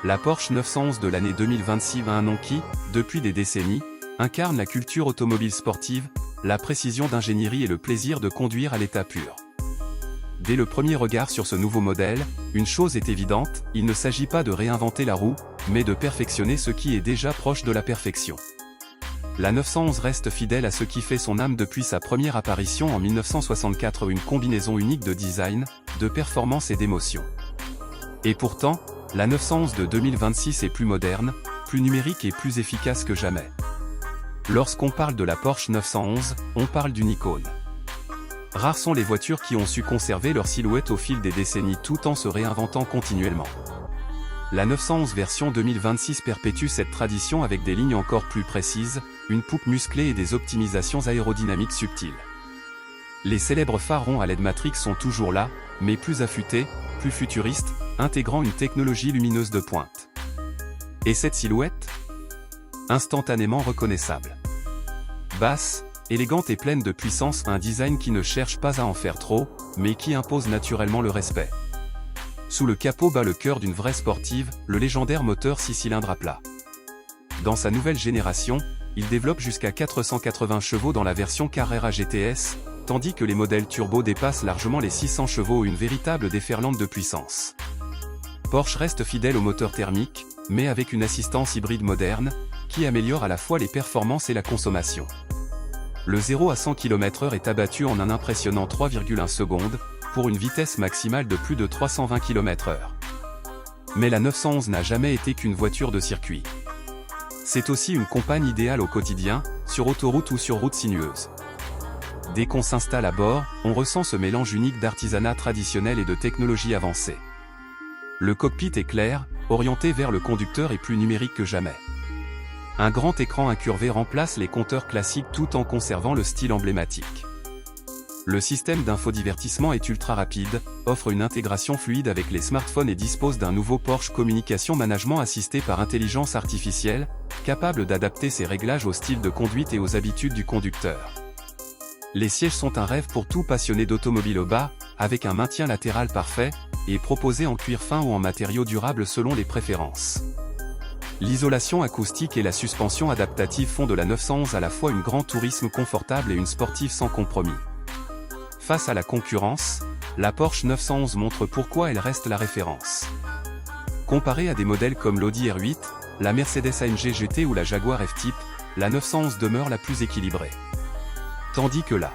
la Porsche 911 de l'année 2026 a un nom qui, depuis des décennies, incarne la culture automobile sportive, la précision d'ingénierie et le plaisir de conduire à l'état pur. Dès le premier regard sur ce nouveau modèle, une chose est évidente, il ne s'agit pas de réinventer la roue, mais de perfectionner ce qui est déjà proche de la perfection. La 911 reste fidèle à ce qui fait son âme depuis sa première apparition en 1964, une combinaison unique de design, de performance et d'émotion. Et pourtant, la 911 de 2026 est plus moderne, plus numérique et plus efficace que jamais. Lorsqu'on parle de la Porsche 911, on parle d'une icône. Rares sont les voitures qui ont su conserver leur silhouette au fil des décennies tout en se réinventant continuellement. La 911 version 2026 perpétue cette tradition avec des lignes encore plus précises, une poupe musclée et des optimisations aérodynamiques subtiles. Les célèbres phares ronds à LED Matrix sont toujours là, mais plus affûtés, plus futuristes, intégrant une technologie lumineuse de pointe. Et cette silhouette ? Instantanément reconnaissable. Basse, élégante et pleine de puissance, un design qui ne cherche pas à en faire trop, mais qui impose naturellement le respect. Sous le capot bat le cœur d'une vraie sportive, le légendaire moteur 6 cylindres à plat. Dans sa nouvelle génération, il développe jusqu'à 480 chevaux dans la version Carrera GTS, tandis que les modèles turbo dépassent largement les 600 chevaux, une véritable déferlante de puissance. Porsche reste fidèle au moteur thermique, mais avec une assistance hybride moderne, qui améliore à la fois les performances et la consommation. Le 0 à 100 km/h est abattu en un impressionnant 3,1 secondes, pour une vitesse maximale de plus de 320 km/h. Mais la 911 n'a jamais été qu'une voiture de circuit. C'est aussi une compagne idéale au quotidien, sur autoroute ou sur route sinueuse. Dès qu'on s'installe à bord, on ressent ce mélange unique d'artisanat traditionnel et de technologie avancée. Le cockpit est clair, orienté vers le conducteur et plus numérique que jamais. Un grand écran incurvé remplace les compteurs classiques tout en conservant le style emblématique. Le système d'infodivertissement est ultra rapide, offre une intégration fluide avec les smartphones et dispose d'un nouveau Porsche Communication Management assisté par intelligence artificielle, capable d'adapter ses réglages au style de conduite et aux habitudes du conducteur. Les sièges sont un rêve pour tout passionné d'automobile au bas, avec un maintien latéral parfait, et proposés en cuir fin ou en matériaux durables selon les préférences. L'isolation acoustique et la suspension adaptative font de la 911 à la fois une grand tourisme confortable et une sportive sans compromis. Face à la concurrence, la Porsche 911 montre pourquoi elle reste la référence. Comparée à des modèles comme l'Audi R8, la Mercedes AMG GT ou la Jaguar F-Type, la 911 demeure la plus équilibrée. Tandis que la